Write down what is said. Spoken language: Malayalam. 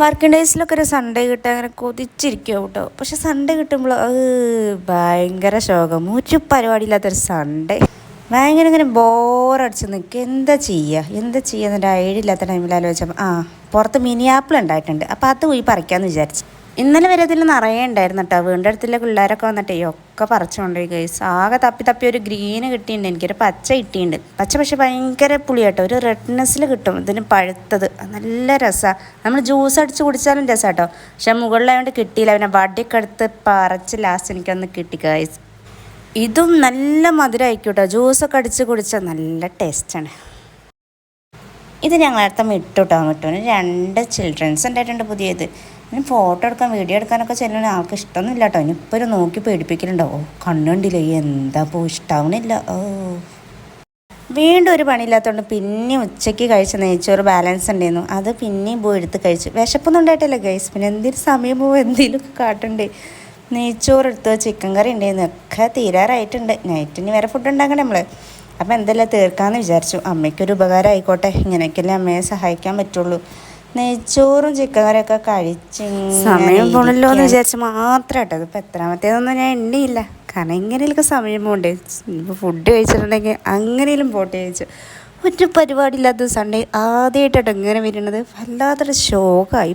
വർക്കിംഗ് ഡേയ്സിലൊക്കെ ഒരു സൺഡേ കിട്ടാൻ അങ്ങനെ കൊതിച്ചിരിക്കുക കേട്ടോ. പക്ഷെ സൺഡേ കിട്ടുമ്പോൾ ഭയങ്കര ശോകം. ഒരു പരിപാടിയില്ലാത്തൊരു സൺഡേ ഭയങ്കര ഇങ്ങനെ ബോറടിച്ച് നിൽക്കുക. എന്താ ചെയ്യുക എന്നൊരു ഐഡിയ ഇല്ലാത്ത ടൈമിൽ ആലോചിച്ചപ്പോൾ പുറത്ത് മിനി ആപ്പിൾ ഉണ്ടായിട്ടുണ്ട്. അപ്പോൾ അത് പോയി പറിക്കാമെന്ന് വിചാരിച്ചു. ഇന്നലെ വരെ അതിൽ നിറയെ ഉണ്ടായിരുന്നു കേട്ടോ. വീടിൻ്റെ അടുത്തുള്ള പിള്ളേരൊക്കെ വന്നിട്ടേ ഒക്കെ പറിച്ചുകൊണ്ടുപോയി ഗൈസ്. ആകെ തപ്പി ഒരു ഗ്രീന് കിട്ടിയിട്ടുണ്ട്, എനിക്കൊരു പച്ച കിട്ടിയിട്ടുണ്ട്. പച്ച പക്ഷേ ഭയങ്കര പുളി കേട്ടോ, ഒരു റെഡ്നെസ്സിൽ കിട്ടും ഇതിന് പഴുത്തത്. നല്ല രസമാണ്, നമ്മൾ ജ്യൂസ് അടിച്ച് കുടിച്ചാലും രസം കേട്ടോ. പക്ഷെ മുകളിലായതുകൊണ്ട് കിട്ടിയില്ല, പിന്നെ വടിയൊക്കെ എടുത്ത് പറിച്ച് ലാസ്റ്റ് എനിക്കൊന്ന് കിട്ടി ഗൈസ്. ഇതും നല്ല മധുരം ആയിക്കോട്ടോ, ജ്യൂസൊക്കെ അടിച്ച് കുടിച്ചാൽ നല്ല ടേസ്റ്റാണ്. ഇത് ഞങ്ങളടുത്ത മിട്ടുട്ടോ. മിട്ടുവിന് 2 ചിൽഡ്രൻസ് ഉണ്ടായിട്ടുണ്ട് പുതിയത്. ഇനി ഫോട്ടോ എടുക്കാൻ വീഡിയോ എടുക്കാനൊക്കെ ചെല്ലുന്ന ആൾക്ക് ഇഷ്ടമൊന്നുമില്ല കേട്ടോ. ഇനി ഇപ്പോൾ ഒരു നോക്കി പേടിപ്പിക്കലുണ്ടാവോ, കണ്ണുണ്ടില്ലേ എന്താ ഇഷ്ടാവണില്ല. വീണ്ടും ഒരു പണിയില്ലാത്തതുകൊണ്ട് പിന്നെ ഉച്ചയ്ക്ക് കഴിച്ച നെയ്ച്ചോറ് ബാലൻസ് ഉണ്ടായിരുന്നു, അത് പിന്നെയും പോയി എടുത്ത് കഴിച്ചു. വിശപ്പൊന്നും ഉണ്ടായിട്ടില്ല ഗൈസ്, പിന്നെ എന്തെങ്കിലും സമയം പോകും എന്തെങ്കിലുമൊക്കെ കാട്ടുണ്ടേ. നെയ്ച്ചോറ് എടുത്ത് ചിക്കൻ കറി ഉണ്ടായിരുന്നു, ഒക്കെ തീരാറായിട്ടുണ്ട്. നൈറ്റിന് വേറെ ഫുഡ് ഉണ്ടാക്കണേ നമ്മൾ. അപ്പം എന്തെല്ലാം തീർക്കാമെന്ന് വിചാരിച്ചു. അമ്മയ്ക്കൊരു ഉപകാരം ആയിക്കോട്ടെ, ഇങ്ങനെയൊക്കെയല്ലേ അമ്മയെ സഹായിക്കാൻ പറ്റുള്ളൂ. നെയ്ച്ചോറും ചിക്കൻ കറിയൊക്കെ കഴിച്ച് സമയം പോകണല്ലോ എന്ന് വിചാരിച്ച് മാത്രം കേട്ടോ. ഇതിപ്പോൾ എത്രാമത്തേതൊന്നും ഞാൻ എണ്ണിയില്ല, കാരണം എങ്ങനെയൊക്കെ സമയം പോകണ്ടേ. ഇപ്പോൾ ഫുഡ് കഴിച്ചിട്ടുണ്ടെങ്കിൽ അങ്ങനെയും പോട്ടെ കഴിച്ചു. ഒരു പരിപാടി ഇല്ലാത്ത സൺഡേ ആദ്യമായിട്ടോ ഇങ്ങനെ വരുന്നത്, വല്ലാത്തൊരു ഷോക്കായി.